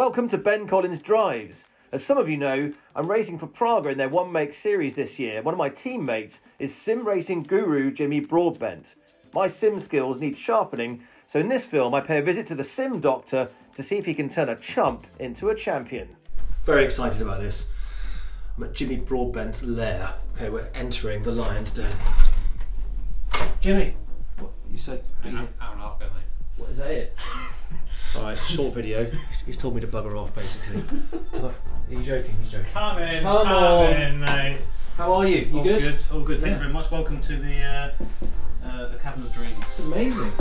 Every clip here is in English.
Welcome to Ben Collins Drives. As some of you know, I'm racing for Praga in their one-make series this year. One of my teammates is sim racing guru Jimmy Broadbent. My sim skills need sharpening, so in this film I pay a visit to the sim doctor to see if he can turn a chump into a champion. Very excited about this. I'm at Jimmy Broadbent's lair. Okay, we're entering the lion's den. Jimmy, what you said? Hour and a half ago, mate. What, is that it? Alright, it's a short video. He's told me to bugger off, basically. Are you joking? He's joking. Come in, mate. How are you? You All good? All good. Thank you very much. Welcome to the Cabin of Dreams. It's amazing.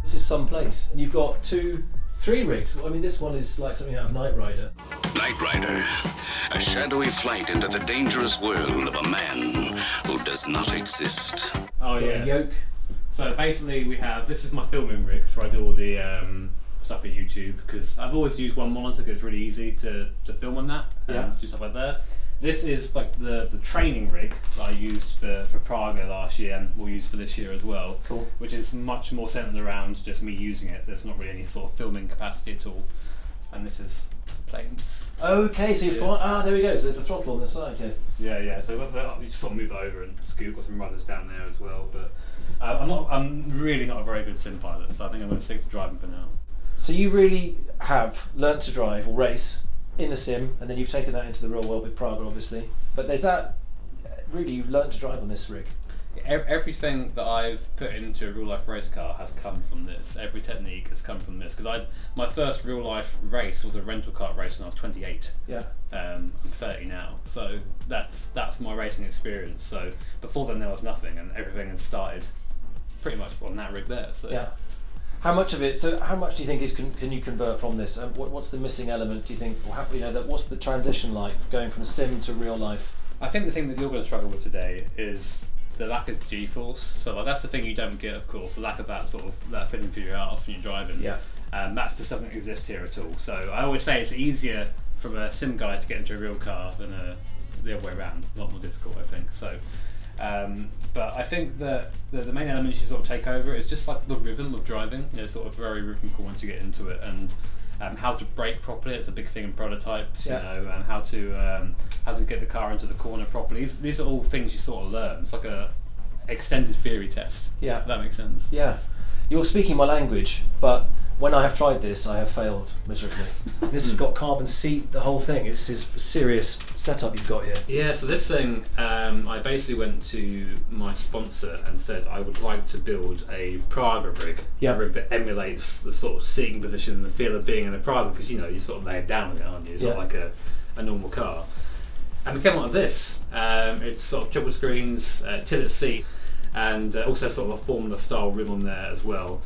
Some place, and you've got three rigs. I mean, this one is like something out of Knight Rider. Knight Rider, a shadowy flight into the dangerous world of a man who does not exist. Oh Got yeah. a yoke. So basically, this is my filming rig, where I do all the stuff for YouTube, because I've always used one monitor because it's really easy to film on that and Yeah. do stuff like that. This is like the training rig that I used for Praga last year and we'll use for this year as well. Cool. Which is much more centered around just me using it. There's not really any sort of filming capacity at all. And this is planes. Okay, so you're fine. There we go. So there's a throttle on the side here. Yeah. So you just sort of move over and scoot. Got some rudders down there as well. But I'm really not a very good sim pilot, so I think I'm going to stick to driving for now. So you really have learnt to drive or race in the sim, and then you've taken that into the real world with Praga, obviously. But there's that. Really, you've learnt to drive on this rig. Everything that I've put into a real life race car has come from this. Every technique has come from this. Because my first real life race was a rental kart race when I was 28. Yeah. I'm 30 now, so that's my racing experience. So before then there was nothing, and everything had started pretty much on that rig there. So Yeah. How much of it? So how much do you think can you convert from this? What's the missing element? Do you think? Or what's the transition like going from sim to real life? I think the thing that you're going to struggle with today is the lack of G-force. So like, that's the thing you don't get, of course, the lack of that sort of that feeling for your arse when you're driving. Yeah. That's just doesn't exist here at all. So I always say it's easier from a sim guy to get into a real car than the other way around. A lot more difficult, I think. So. But I think that the main elements you sort of take over is just like the rhythm of driving. Sort of very rhythmical once you get into it, and how to brake properly. It's a big thing in prototypes, Yeah. and how to get the car into the corner properly. These are all things you sort of learn. It's like a extended theory test. Yeah. If that makes sense. Yeah. You're speaking my language, but when I have tried this, I have failed miserably. This has got carbon seat, the whole thing. It's this serious setup you've got here. Yeah, so this thing, I basically went to my sponsor and said I would like to build a Praga rig, Yeah. a rig that emulates the sort of seating position and the feel of being in a Praga, because you sort of lay it down with it, aren't you? It's Yeah. not like a normal car. And we came up with this. It's sort of triple screens, tilt seat, and also sort of a Formula style rim on there as well.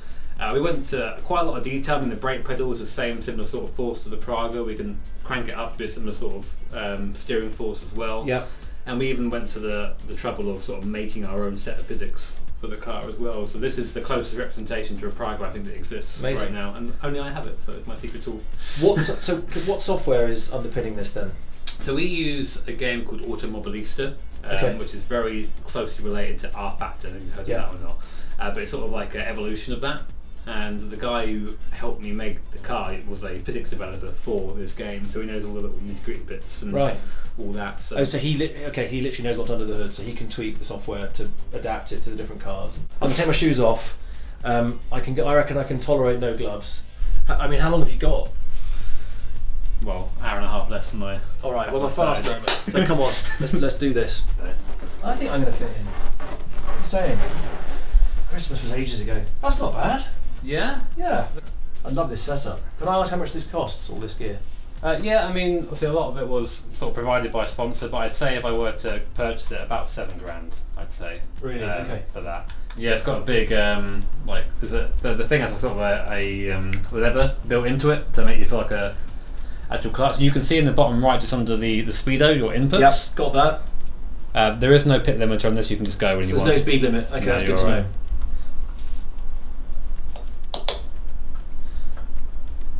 We went to quite a lot of detail. I mean, the brake pedal is the similar sort of force to the Praga. We can crank it up to be a similar sort of steering force as well. Yeah. And we even went to the trouble of sort of making our own set of physics for the car as well. So this is the closest representation to a Praga I think that exists Amazing. right now, and only I have it. So it's my secret tool. What software is underpinning this then? So we use a game called Automobilista, Okay. which is very closely related to R Factor. I don't know if you've heard Yeah. of that or not. But it's sort of like an evolution of that. And the guy who helped me make the car was a physics developer for this game, so he knows all the little nitty-gritty bits and Right. all that. So, Oh, so he literally knows what's under the hood, so he can tweak the software to adapt it to the different cars. I can take my shoes off. I reckon I can tolerate no gloves. I mean, how long have you got? well, hour and a half less than I. All right. Well, I'm faster. So come on, let's do this. I think I'm going to fit in. What are you saying? Christmas was ages ago. That's not bad. Yeah. Yeah. I love this setup. Can I ask how much this costs, all this gear? Yeah, I mean, obviously a lot of it was sort of provided by a sponsor, but I'd say if I were to purchase it, about $7,000, I'd say. Really? Okay. For that. Yeah, it's got a big, the thing has a sort of a leather built into it to make you feel like a actual clutch. And you can see in the bottom right, just under the speedo, your inputs. Yep, got that. There is no pit limiter on this, you can just go when you There's want. no speed limit. Okay, No, that's good you're to right. know.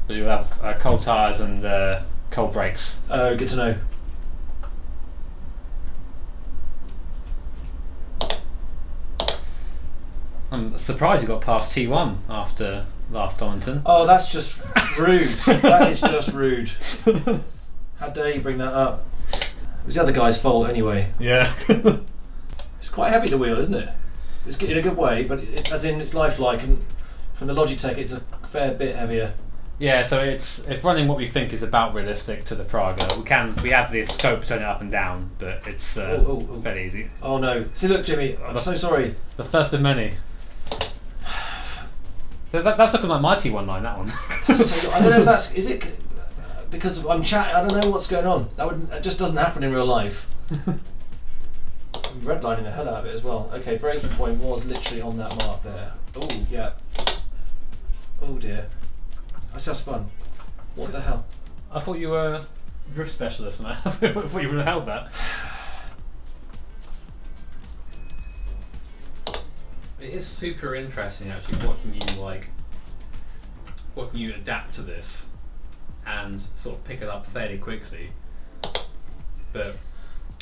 but you'll have cold tyres and cold brakes. Oh, good to know. I'm surprised you got past T1 after last Donington. Oh, that's just rude. That is just rude. How dare you bring that up? It was the other guy's fault anyway. Yeah. It's quite heavy, the wheel, isn't it? It's in a good way, but as in it's lifelike, and from the Logitech it's a fair bit heavier. Yeah, so it's running what we think is about realistic to the Praga. We have the scope to turn it up and down, but it's fairly easy. Oh no! See, look, Jimmy, I'm so sorry. The first of many. So that's looking like my T1 line, that one. I don't know if that's it because I'm chatting. I don't know what's going on. That just doesn't happen in real life. Redlining the hell out of it as well. Okay, braking point was literally on that mark there. Oh yeah. Oh dear. I see I spun. What the hell? I thought you were a drift specialist, and I thought you would have held that. It is super interesting actually watching you adapt to this and sort of pick it up fairly quickly. But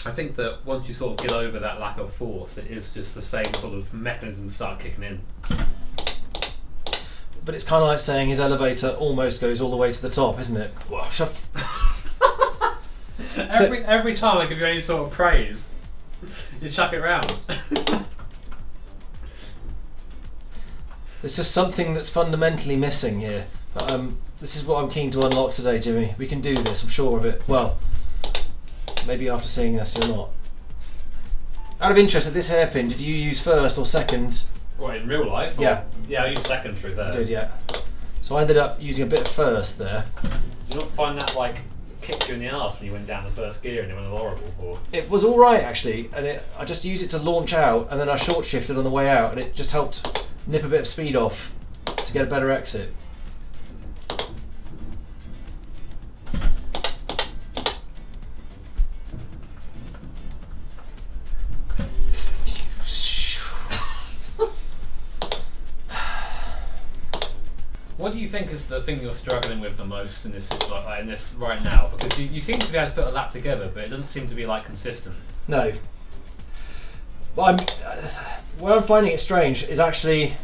I think that once you sort of get over that lack of force, it is just the same sort of mechanisms start kicking in. But it's kind of like saying his elevator almost goes all the way to the top, isn't it? Every time I give you any sort of praise, you chuck it round. There's just something that's fundamentally missing here. But, this is what I'm keen to unlock today, Jimmy. We can do this, I'm sure of it. Well, maybe after seeing this or not. Out of interest, at this hairpin, did you use first or second? What, in real life? Yeah. Yeah, I used second through there. I did, yeah. So I ended up using a bit of first there. You don't find that kicked you in the arse when you went down the first gear and it went horrible? Or? It was alright actually, and I just used it to launch out, and then I short shifted on the way out, and it just helped nip a bit of speed off to get a better exit. What do you think is the thing you're struggling with the most in this right now? Because you seem to be able to put a lap together, but it doesn't seem to be consistent. No. But where I'm finding it strange is actually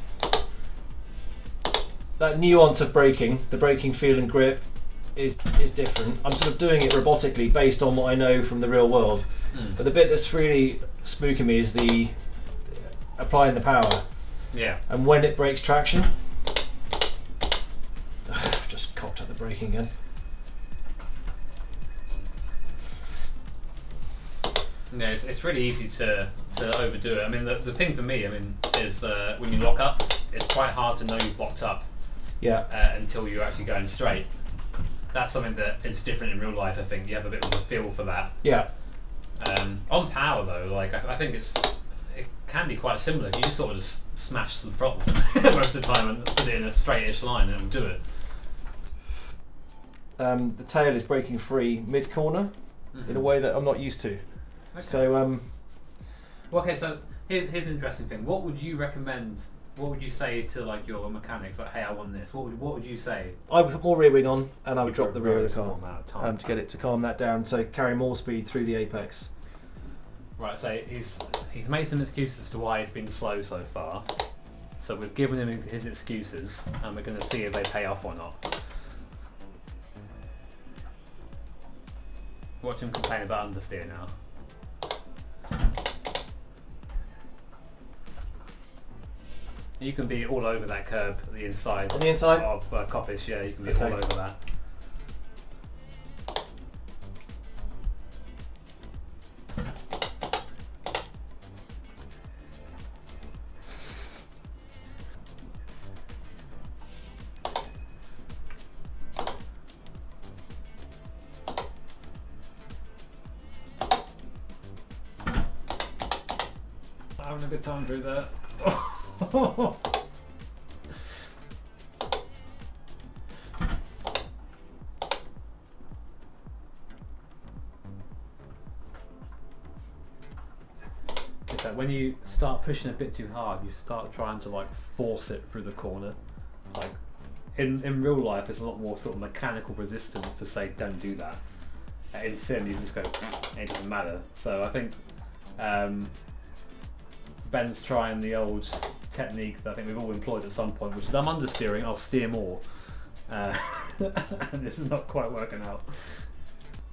that nuance of braking. The braking feel and grip is different. I'm sort of doing it robotically based on what I know from the real world. But the bit that's really spooking me is the applying the power. Yeah. And when it breaks traction. I've just cocked up the braking again. Yeah, it's really easy to overdo it. I mean, the thing for me, is when you lock up, it's quite hard to know you've locked up. Yeah. Until you're actually going straight. That's something that is different in real life. I think you have a bit of a feel for that. Yeah. On power though, I think it can be quite similar. You just sort of just smash the throttle most of the time and put it in a straightish line, and it will do it. The tail is breaking free mid corner in a way that I'm not used to. Okay. So okay, so here's an interesting thing. What would you recommend? What would you say to your mechanics? Hey, I want this. What would you say? I would put more rear wing on, and I would drop the rear of the small amount of car time. to get it to calm that down, so carry more speed through the apex. Right, so he's made some excuses as to why he's been slow so far. So we've given him his excuses, and we're going to see if they pay off or not. Watch him complain about understeer now. You can be all over that curb at the inside. On the inside? Of Coppice, yeah, you can be Okay. all over that. Having a good time through there. It's like when you start pushing a bit too hard, you start trying to force it through the corner. in real life, there's a lot more sort of mechanical resistance to say don't do that. In sim, you can just go, it doesn't matter. So I think Ben's trying the old technique that I think we've all employed at some point, which is I'm understeering, I'll steer more. And this is not quite working out.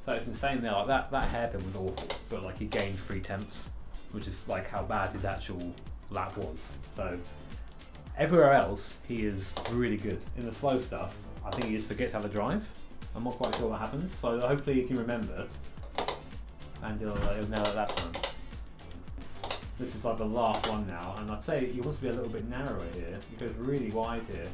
So it's insane there. Like that hairpin was awful, but like he gained 3 tenths, which is like how bad his actual lap was. So everywhere else, he is really good. In the slow stuff, I think he just forgets how to drive. I'm not quite sure what happens, so hopefully he can remember, and he'll nail it that time. This is like the last one now, and I'd say he wants to be a little bit narrower here. He goes really wide here,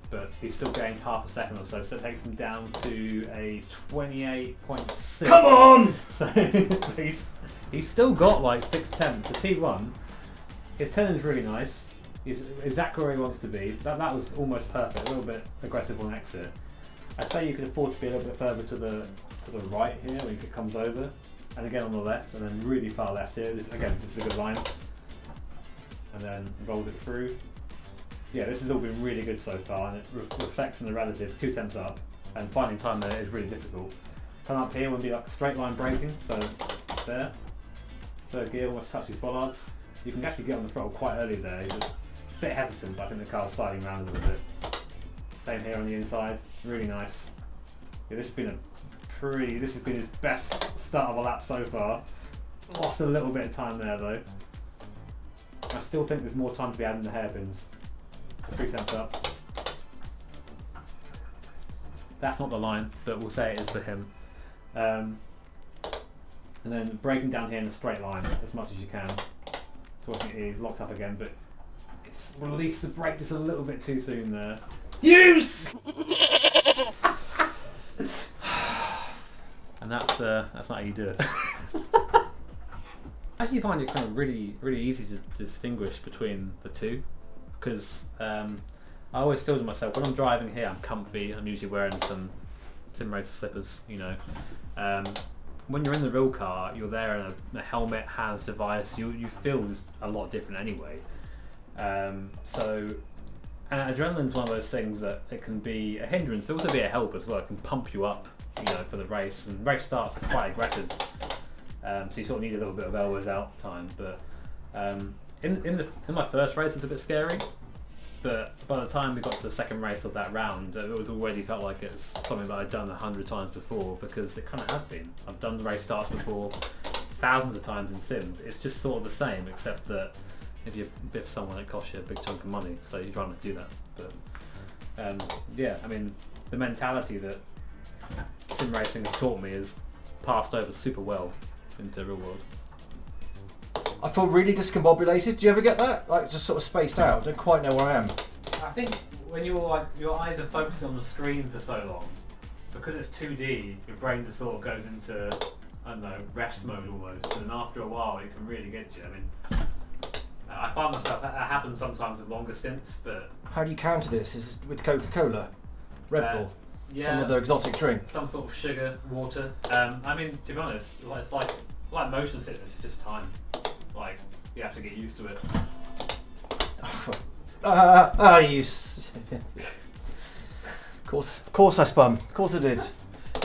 but he's still gained half a second or so, so it takes him down to a 28.6. Come on! So he's still got like 6 tenths. The T1, his turning's really nice. He's exactly where he wants to be. That was almost perfect. A little bit aggressive on exit. I'd say you could afford to be a little bit further to the right here when it comes over, and again on the left, and then really far left here. This is a good line, and then rolls it through. Yeah, this has all been really good so far, and it reflects in the relatives. 2 tenths up, and finding time there is really difficult. Come up here would be like straight line braking. So there, third gear almost touches bollards. You can actually get on the throttle quite early there. You're just a bit hesitant, but I think the car's sliding around a little bit. Same here on the inside, really nice. Yeah, this has been his best start of a lap so far. Lost a little bit of time there though. I still think there's more time to be adding the hairpins. 3 tenths up. That's not the line, but we'll say it is for him. And then braking down here in a straight line as much as you can. So I think he's locked up again, but it's released the brake just a little bit too soon there. Use! And that's not how you do it. I actually find it kind of really easy to distinguish between the two, because I always feel to myself when I'm driving here, I'm comfy. I'm usually wearing some sim racer slippers, you know. When you're in the real car, you're there in a helmet, hands, device. You feel a lot different anyway. So adrenaline's one of those things that it can be a hindrance, but also be a help as well. It can pump you up, you know, for the race. And race starts are quite aggressive, so you sort of need a little bit of elbows out time. But in my first race, it's a bit scary. But by the time we got to the second race of that round, it was already felt like it's something that I'd done 100 times before, because it kind of has been. I've done the race starts before, thousands of times in Sims. It's just sort of the same, except that if you biff someone, it costs you a big chunk of money, so you're trying to do that. But yeah, I mean, the mentality that sim racing has taught me is passed over super well into the real world. I feel really discombobulated. Do you ever get that? Like, just sort of spaced out. Don't quite know where I am. I think when you're like, your eyes are focusing on the screen for so long, because it's 2D, your brain just sort of goes into, I don't know, rest mode almost, and after a while it can really get you. I mean, I find myself, that happens sometimes with longer stints, but... How do you counter this? Is it with Coca-Cola? Red Bull? Yeah, some other exotic drink? Some sort of sugar, water. I mean, to be honest, it's like motion sickness, it's just time. Like, you have to get used to it. Of course I spun. Of course I did.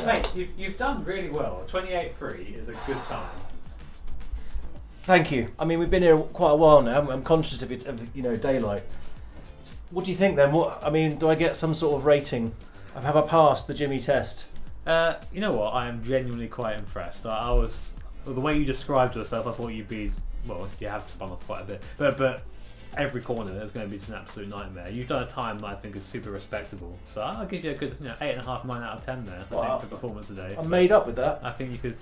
Mate, you've done really well. 28.3 is a good time. Thank you. I mean, we've been here quite a while now. I'm conscious of it, you know, daylight. What do you think then? Do I get some sort of rating? Have I passed the Jimmy test? You know what? I am genuinely quite impressed. I was, the way you described yourself, I thought you'd be, well, you have spun off quite a bit, but every corner is going to be just an absolute nightmare. You've done a time that I think is super respectable, so I'll give you a good 8.5, 9 out of 10 there. I think, for performance today. I'm made up with that. I think you could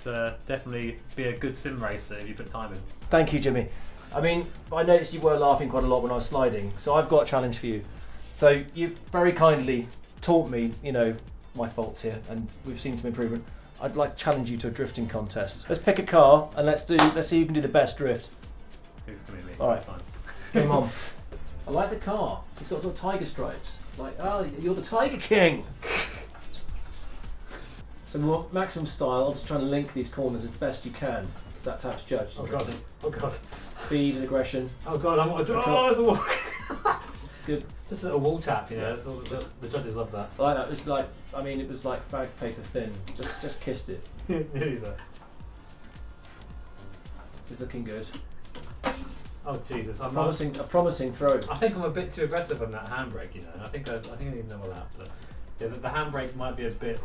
definitely be a good sim racer if you put time in. Thank you, Jimmy. I mean, I noticed you were laughing quite a lot when I was sliding, so I've got a challenge for you. So you've very kindly taught me, you know, my faults here, and we've seen some improvement. I'd like to challenge you to a drifting contest. Let's pick a car and let's see who can do the best drift. It's going to be me. All right, fine. Game on. I like the car. It's got sort of tiger stripes. Like, oh, you're the Tiger King. So more maximum style. I'm just trying to link these corners as best you can. That's how it's judged. Oh god. Oh god. Speed and aggression. Oh god. I'm. Oh, there's a walk. Good. Just a little wall tap, you know. The judges love that. I like that. It's like, I mean, it was like fag paper thin. Just kissed it. Nearly there. It's looking good. Oh Jesus! A promising throw. I think I'm a bit too aggressive on that handbrake. You know. I think I need another lap. But yeah, the handbrake might be a bit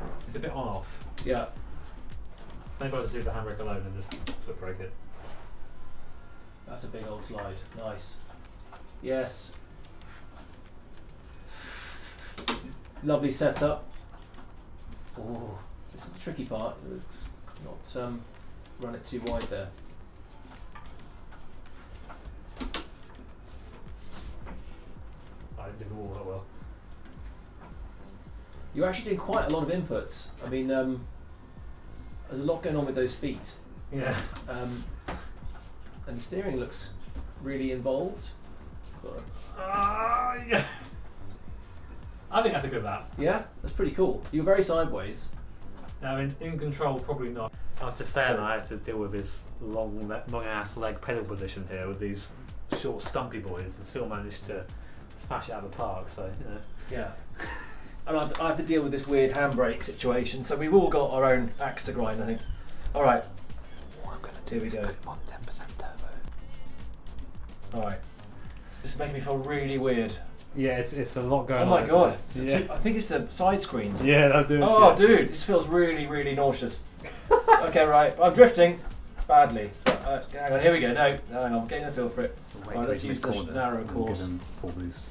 on off. Yeah. Maybe I'll just do the handbrake alone and just foot brake it. That's a big old slide. Nice. Yes. Lovely setup. Oh, this is the tricky part. Just not run it too wide there. I didn't do the wall that well. You're actually doing quite a lot of inputs. I mean, there's a lot going on with those feet. Yeah. And the steering looks really involved. Yeah. I think that's a good lap. Yeah, that's pretty cool. You're very sideways. I mean, in control, probably not. I was just saying I had to deal with his long ass leg pedal position here with these short, stumpy boys, and still managed to smash it out of the park. So you know. Yeah. And I have to deal with this weird handbrake situation. So we've all got our own axe to grind, I think. All right. What I'm going to Here do we is go. put him on 10% turbo. All right. This is making me feel really weird. Yeah, it's a lot going Oh on. my god! Yeah. I think it's the side screens. Yeah, that'll do it. Oh, yeah. dude, this feels really, really nauseous. Okay, right, I'm drifting badly. Hang on, here we go. No, hang on, I'm getting a feel for it. Right, let's use the narrow course. Give them full boost.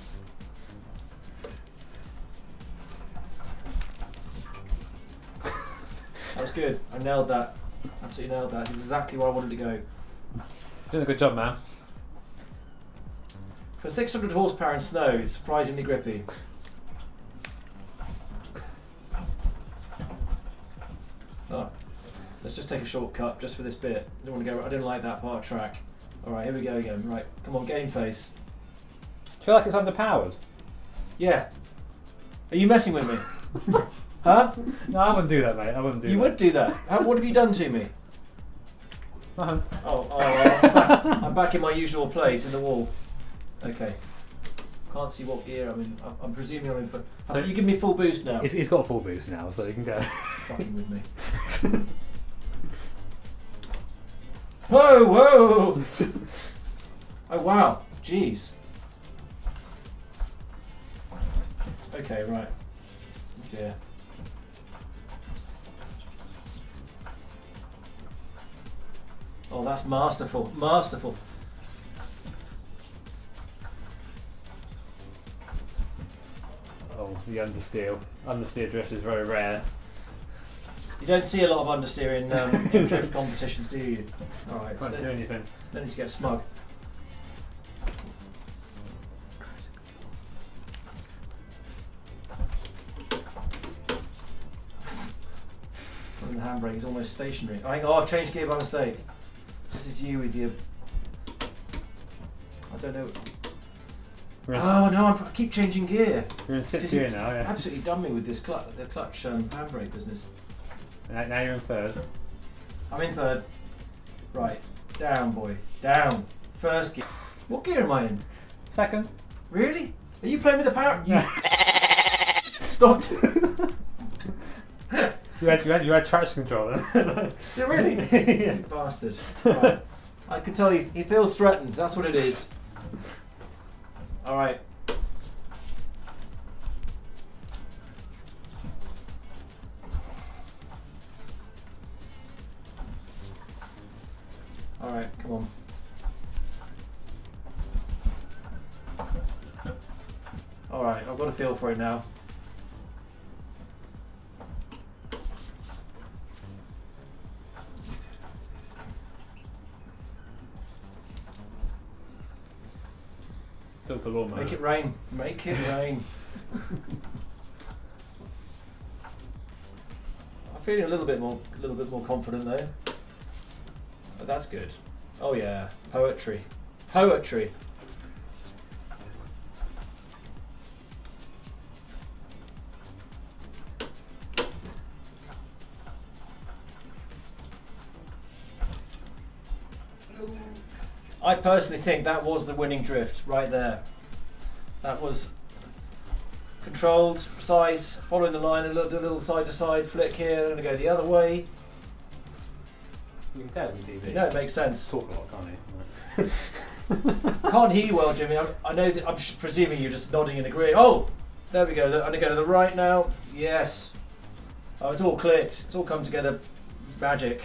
That was good. I nailed that. Absolutely nailed that. That's exactly where I wanted to go. Doing a good job, man. For 600 horsepower in snow, it's surprisingly grippy. Oh, let's just take a shortcut just for this bit. I didn't like that part of track. All right, here we go again. Right, come on, game face. I feel like it's underpowered. Yeah. Are you messing with me? Huh? No, I wouldn't do that, mate. I wouldn't do that. You would do that. What have you done to me? Uh-huh. I'm back in my usual place in the wall. Okay. Can't see what gear I'm in. I'm presuming I'm in. So you give me full boost now. He's got a full boost now, so you can go. Fucking with me. Whoa, whoa! Oh wow, jeez. Okay, right. Oh dear. Oh, that's masterful, masterful. Oh, the understeer. Understeer drift is very rare. You don't see a lot of understeer in drift competitions, do you? All right. Can't do anything. No need to get smug. The handbrake is almost stationary. I've changed gear by mistake. This is you with your. I don't know. Oh no! I keep changing gear. You're in sixth gear now, yeah. Absolutely done me with this clutch handbrake business. Now you're in third. I'm in third. Right, down, boy, down. First gear. What gear am I in? Second. Really? Are you playing with the power? You stop. You had traction control then. Did it really? Yeah. You bastard. Right. I can tell he feels threatened. That's what it is. All right. All right, come on. All right, I've got a feel for it now. Still for lawnmower. Make it rain. Make it rain. I'm feeling a little bit more confident though. But that's good. Oh yeah, poetry. Poetry. I personally think that was the winning drift right there. That was controlled, precise, following the line, do a little side to side flick here, I'm going to go the other way. You can tell it's on TV. No, it makes sense. Talk a lot, can't he? Can't hear you well, Jimmy. I know that, I'm presuming you're just nodding and agreeing. Oh, there we go. I'm going to go to the right now. Yes. Oh, it's all clicked. It's all come together. Magic.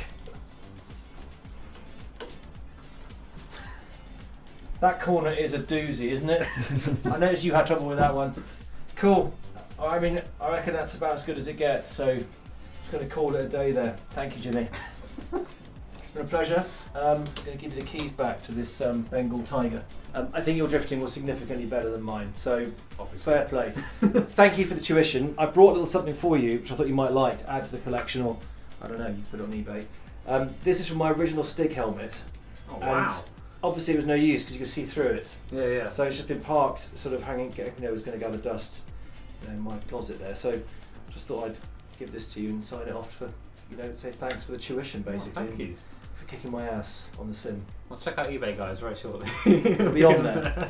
That corner is a doozy, isn't it? I noticed you had trouble with that one. Cool. I mean, I reckon that's about as good as it gets, so I'm just going to call it a day there. Thank you, Jimmy. It's been a pleasure. I'm going to give you the keys back to this Bengal tiger. I think your drifting was significantly better than mine, so Obviously. fair play. Thank you for the tuition. I brought a little something for you, which I thought you might like to add to the collection, or I don't know, you can put it on eBay. This is from my original Stig helmet. Oh, And wow. obviously it was no use because you could see through it. Yeah, yeah. So it's just been parked, sort of hanging, it was going to gather dust in my closet there. So just thought I'd give this to you and sign it off for, say thanks for the tuition basically. Thank you. For kicking my ass on the sim. Well, check out eBay, guys, very shortly. It'll be on there.